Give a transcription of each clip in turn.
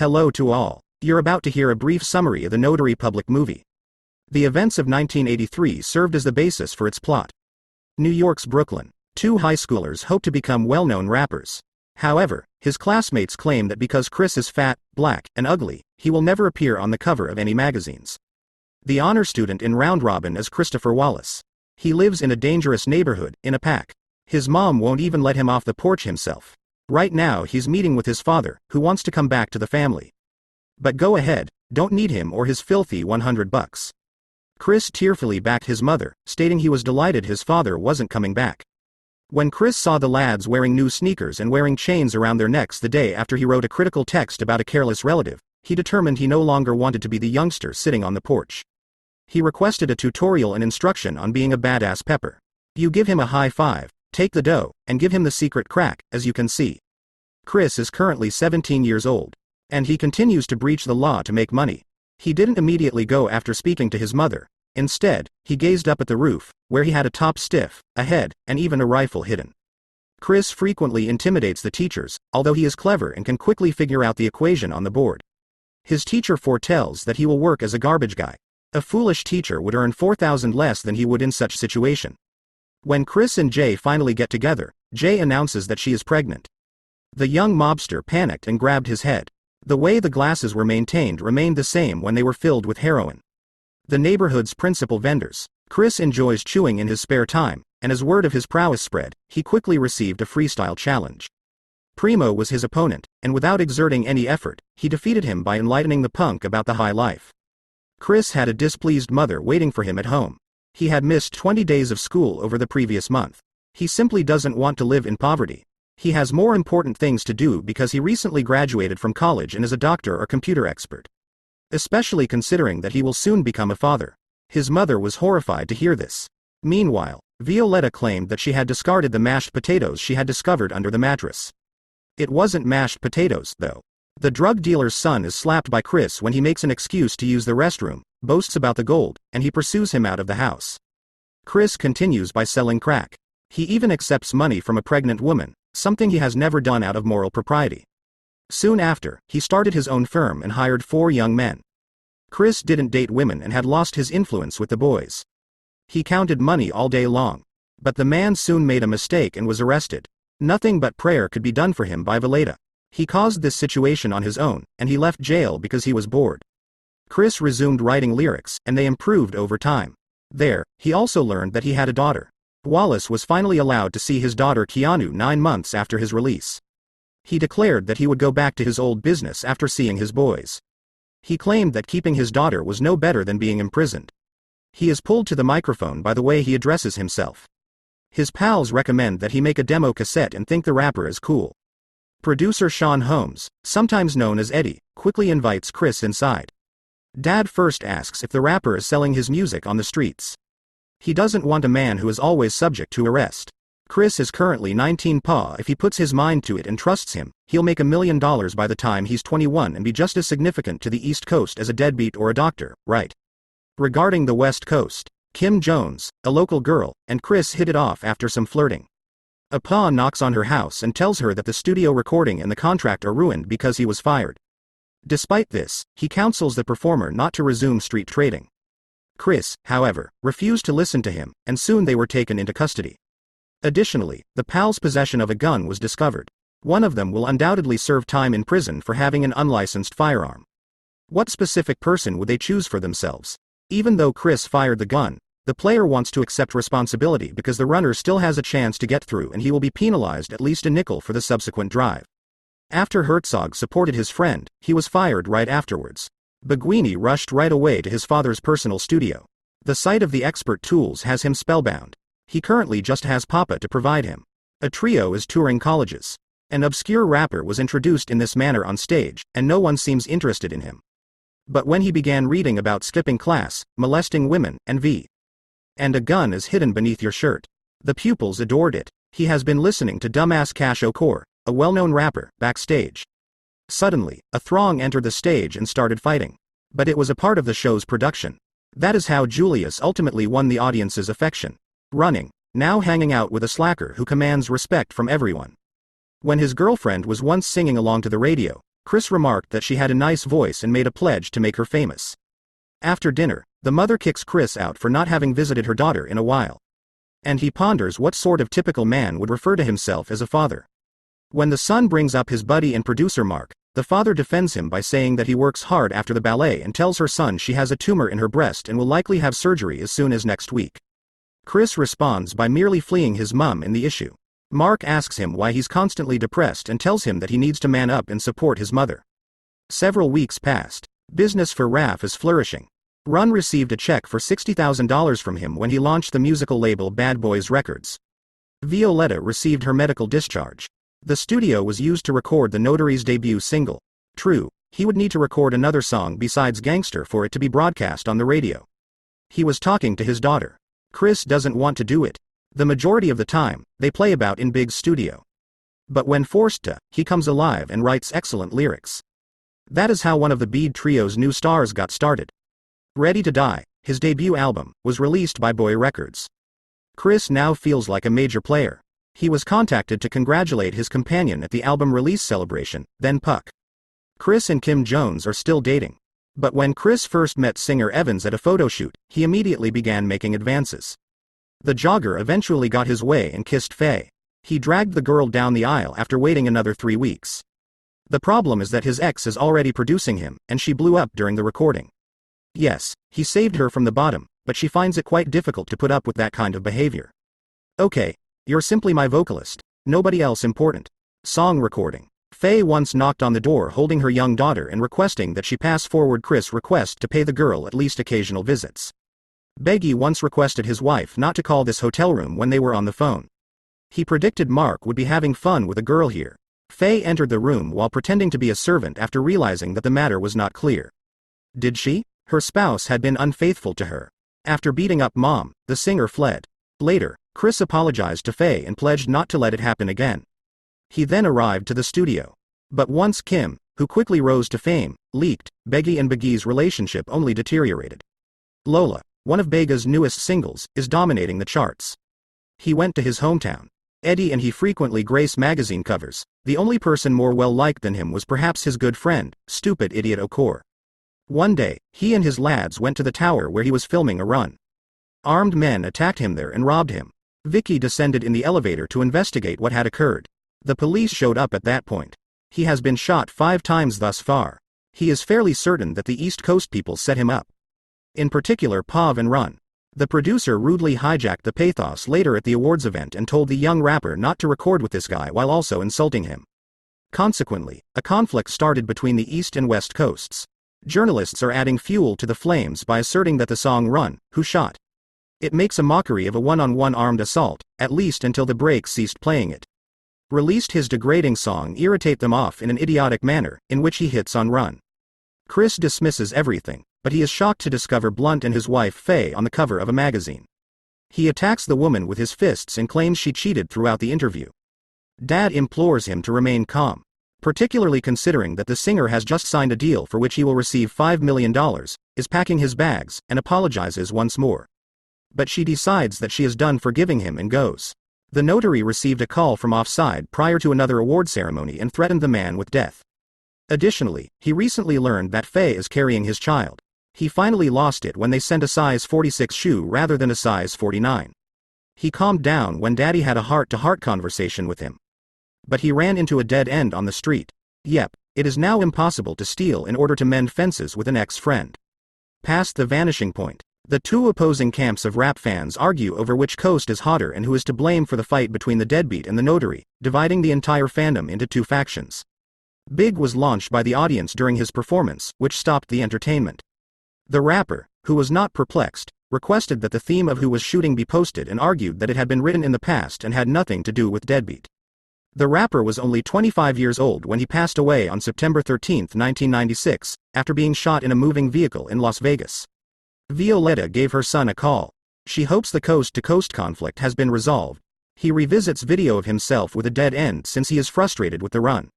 Hello to all. You're about to hear a brief summary of the Notorious public movie. The events of 1983 served as the basis for its plot. New York's Brooklyn. Two high schoolers hope to become well-known rappers. However, his classmates claim that because Chris is fat, black, and ugly, he will never appear on the cover of any magazines. The honor student in Round Robin is Christopher Wallace. He lives in a dangerous neighborhood, in a pack. His mom won't even let him off the porch himself. Right now he's meeting with his father, who wants to come back to the family. But go ahead, don't need him or his filthy $100. Chris tearfully backed his mother, stating he was delighted his father wasn't coming back. When Chris saw the lads wearing new sneakers and wearing chains around their necks the day after he wrote a critical text about a careless relative, he determined he no longer wanted to be the youngster sitting on the porch. He requested a tutorial and instruction on being a badass pepper. You give him a high five, take the dough, and give him the secret crack, as you can see. Chris is currently 17 years old. And he continues to breach the law to make money. He didn't immediately go after speaking to his mother. Instead, he gazed up at the roof, where he had a top stiff, a head, and even a rifle hidden. Chris frequently intimidates the teachers, although he is clever and can quickly figure out the equation on the board. His teacher foretells that he will work as a garbage guy. A foolish teacher would earn $4,000 less than he would in such situation. When Chris and Jay finally get together, Jay announces that she is pregnant. The young mobster panicked and grabbed his head. The way the glasses were maintained remained the same when they were filled with heroin. The neighborhood's principal vendors. Chris enjoys chewing in his spare time, and as word of his prowess spread, he quickly received a freestyle challenge. Primo was his opponent, and without exerting any effort, he defeated him by enlightening the punk about the high life. Chris had a displeased mother waiting for him at home. He had missed 20 days of school over the previous month. He simply doesn't want to live in poverty. He has more important things to do because he recently graduated from college and is a doctor or computer expert. Especially considering that he will soon become a father. His mother was horrified to hear this. Meanwhile, Violetta claimed that she had discarded the mashed potatoes she had discovered under the mattress. It wasn't mashed potatoes, though. The drug dealer's son is slapped by Chris when he makes an excuse to use the restroom, boasts about the gold, and he pursues him out of the house. Chris continues by selling crack. He even accepts money from a pregnant woman, something he has never done out of moral propriety. Soon after, he started his own firm and hired 4 young men. Chris didn't date women and had lost his influence with the boys. He counted money all day long. But the man soon made a mistake and was arrested. Nothing but prayer could be done for him by Violetta. He caused this situation on his own, and he left jail because he was bored. Chris resumed writing lyrics, and they improved over time. There, he also learned that he had a daughter. Wallace was finally allowed to see his daughter Keanu 9 months after his release. He declared that he would go back to his old business after seeing his boys. He claimed that keeping his daughter was no better than being imprisoned. He is pulled to the microphone by the way he addresses himself. His pals recommend that he make a demo cassette and think the rapper is cool. Producer Sean Holmes, sometimes known as Eddie, quickly invites Chris inside. Dad first asks if the rapper is selling his music on the streets. He doesn't want a man who is always subject to arrest. Chris is currently 19. If he puts his mind to it and trusts him, he'll make $1 million by the time he's 21 and be just as significant to the East Coast as a deadbeat or a doctor, right? Regarding the West Coast, Kim Jones, a local girl, and Chris hit it off after some flirting. A pa knocks on her house and tells her that the studio recording and the contract are ruined because he was fired. Despite this, he counsels the performer not to resume street trading. Chris, however, refused to listen to him, and soon they were taken into custody. Additionally, the pals' possession of a gun was discovered. One of them will undoubtedly serve time in prison for having an unlicensed firearm. What specific person would they choose for themselves? Even though Chris fired the gun, the player wants to accept responsibility because the runner still has a chance to get through and he will be penalized at least a nickel for the subsequent drive. After Herzog supported his friend, he was fired right afterwards. Baguini rushed right away to his father's personal studio. The sight of the expert tools has him spellbound. He currently just has Papa to provide him. A trio is touring colleges. An obscure rapper was introduced in this manner on stage, and no one seems interested in him. But when he began reading about skipping class, molesting women, and a gun is hidden beneath your shirt, the pupils adored it. He has been listening to dumbass Cash O'Core, a well-known rapper, backstage. Suddenly, a throng entered the stage and started fighting. But it was a part of the show's production. That is how Julius ultimately won the audience's affection. Running, now hanging out with a slacker who commands respect from everyone. When his girlfriend was once singing along to the radio, Chris remarked that she had a nice voice and made a pledge to make her famous. After dinner, the mother kicks Chris out for not having visited her daughter in a while. And he ponders what sort of typical man would refer to himself as a father. When the son brings up his buddy and producer Mark, the father defends him by saying that he works hard after the ballet and tells her son she has a tumor in her breast and will likely have surgery as soon as next week. Chris responds by merely fleeing his mum in the issue. Mark asks him why he's constantly depressed and tells him that he needs to man up and support his mother. Several weeks passed. Business for Raph is flourishing. Run received a check for $60,000 from him when he launched the musical label Bad Boys Records. Violetta received her medical discharge. The studio was used to record the Notorious debut single. True, he would need to record another song besides Gangster for it to be broadcast on the radio. He was talking to his daughter. Chris doesn't want to do it. The majority of the time, they play about in big studio. But when forced to, he comes alive and writes excellent lyrics. That is how one of the B.I.G trio's new stars got started. Ready to Die, his debut album, was released by Boy Records. Chris now feels like a major player. He was contacted to congratulate his companion at the album release celebration, then Puck. Chris and Kim Jones are still dating. But when Chris first met singer Evans at a photo shoot, he immediately began making advances. The jogger eventually got his way and kissed Faye. He dragged the girl down the aisle after waiting another 3 weeks. The problem is that his ex is already producing him, and she blew up during the recording. Yes, he saved her from the bottom, but she finds it quite difficult to put up with that kind of behavior. Okay, you're simply my vocalist, nobody else important. Song recording. Faye once knocked on the door holding her young daughter and requesting that she pass forward Chris' request to pay the girl at least occasional visits. B.I.G once requested his wife not to call this hotel room when they were on the phone. He predicted Mark would be having fun with a girl here. Faye entered the room while pretending to be a servant after realizing that the matter was not clear. Did she? Her spouse had been unfaithful to her. After beating up Mom, the singer fled. Later, Chris apologized to Faye and pledged not to let it happen again. He then arrived to the studio. But once Kim, who quickly rose to fame, leaked, B.I.G and B.I.G's relationship only deteriorated. Lola, one of B.I.G's newest singles, is dominating the charts. He went to his hometown. Eddie and he frequently grace magazine covers. The only person more well-liked than him was perhaps his good friend, stupid idiot Okor. One day, he and his lads went to the tower where he was filming a run. Armed men attacked him there and robbed him. Vicky descended in the elevator to investigate what had occurred. The police showed up at that point. He has been shot 5 times thus far. He is fairly certain that the East Coast people set him up. In particular Pav and Run. The producer rudely hijacked the pathos later at the awards event and told the young rapper not to record with this guy while also insulting him. Consequently, a conflict started between the East and West Coasts. Journalists are adding fuel to the flames by asserting that the song Run, Who Shot? It makes a mockery of a one-on-one armed assault, at least until the break ceased playing it. Released his degrading song irritate them off in an idiotic manner, in which he hits on Run. Chris dismisses everything, but he is shocked to discover Blunt and his wife Faye on the cover of a magazine. He attacks the woman with his fists and claims she cheated throughout the interview. Dad implores him to remain calm, particularly considering that the singer has just signed a deal for which he will receive $5 million, is packing his bags, and apologizes once more. But she decides that she is done forgiving him and goes. The notary received a call from offside prior to another award ceremony and threatened the man with death. Additionally, he recently learned that Faye is carrying his child. He finally lost it when they sent a size 46 shoe rather than a size 49. He calmed down when Daddy had a heart-to-heart conversation with him. But he ran into a dead end on the street. Yep, it is now impossible to steal in order to mend fences with an ex-friend. Past the vanishing point. The two opposing camps of rap fans argue over which coast is hotter and who is to blame for the fight between the deadbeat and the notary, dividing the entire fandom into 2 factions. B.I.G was launched by the audience during his performance, which stopped the entertainment. The rapper, who was not perplexed, requested that the theme of Who Was Shooting be posted and argued that it had been written in the past and had nothing to do with Deadbeat. The rapper was only 25 years old when he passed away on September 13, 1996, after being shot in a moving vehicle in Las Vegas. Violetta gave her son a call. She hopes the coast-to-coast conflict has been resolved. He revisits video of himself with a dead end since he is frustrated with the run.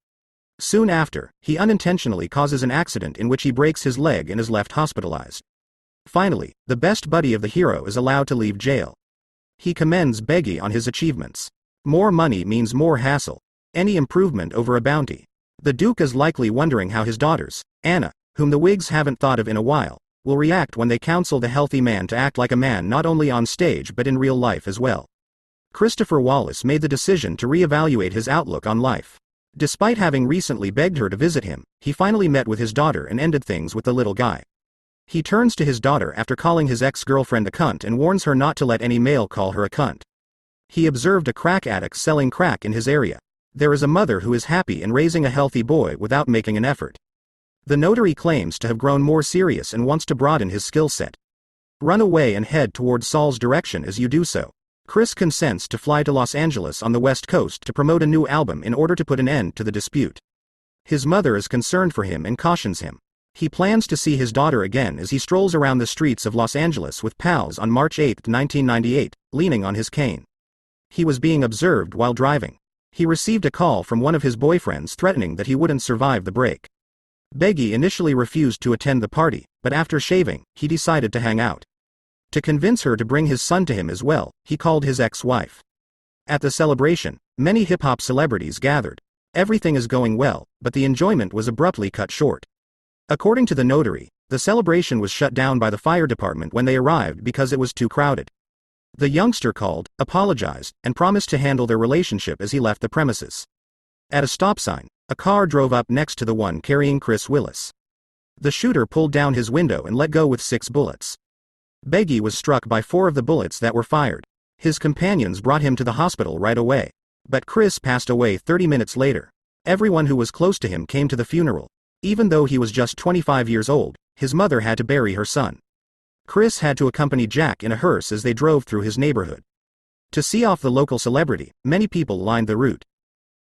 Soon after, he unintentionally causes an accident in which he breaks his leg and is left hospitalized. Finally, the best buddy of the hero is allowed to leave jail. He commends B.I.G on his achievements. More money means more hassle. Any improvement over a bounty. The Duke is likely wondering how his daughters, Anna, whom the Whigs haven't thought of in a while, will react when they counsel the healthy man to act like a man not only on stage but in real life as well. Christopher Wallace made the decision to reevaluate his outlook on life. Despite having recently begged her to visit him, he finally met with his daughter and ended things with the little guy. He turns to his daughter after calling his ex-girlfriend a cunt and warns her not to let any male call her a cunt. He observed a crack addict selling crack in his area. There is a mother who is happy in raising a healthy boy without making an effort. The notary claims to have grown more serious and wants to broaden his skill set. Run away and head toward Saul's direction as you do so. Chris consents to fly to Los Angeles on the West Coast to promote a new album in order to put an end to the dispute. His mother is concerned for him and cautions him. He plans to see his daughter again as he strolls around the streets of Los Angeles with pals on March 8, 1998, leaning on his cane. He was being observed while driving. He received a call from one of his boyfriends threatening that he wouldn't survive the break. B.I.G initially refused to attend the party, but after shaving, he decided to hang out. To convince her to bring his son to him as well, he called his ex-wife. At the celebration, many hip-hop celebrities gathered. Everything is going well, but the enjoyment was abruptly cut short. According to the notary, the celebration was shut down by the fire department when they arrived because it was too crowded. The youngster called, apologized, and promised to handle their relationship as he left the premises. At a stop sign, a car drove up next to the one carrying Chris Willis. The shooter pulled down his window and let go with 6 bullets. B.I.G was struck by 4 of the bullets that were fired. His companions brought him to the hospital right away. But Chris passed away 30 minutes later. Everyone who was close to him came to the funeral. Even though he was just 25 years old, his mother had to bury her son. Chris had to accompany Jack in a hearse as they drove through his neighborhood. To see off the local celebrity, many people lined the route.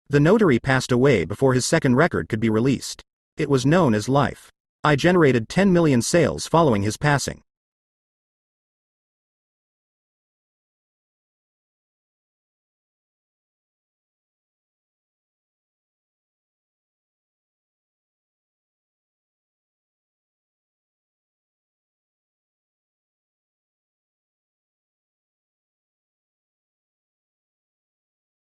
The notary passed away before his second record could be released. It was known as Life. I generated 10 million sales following his passing.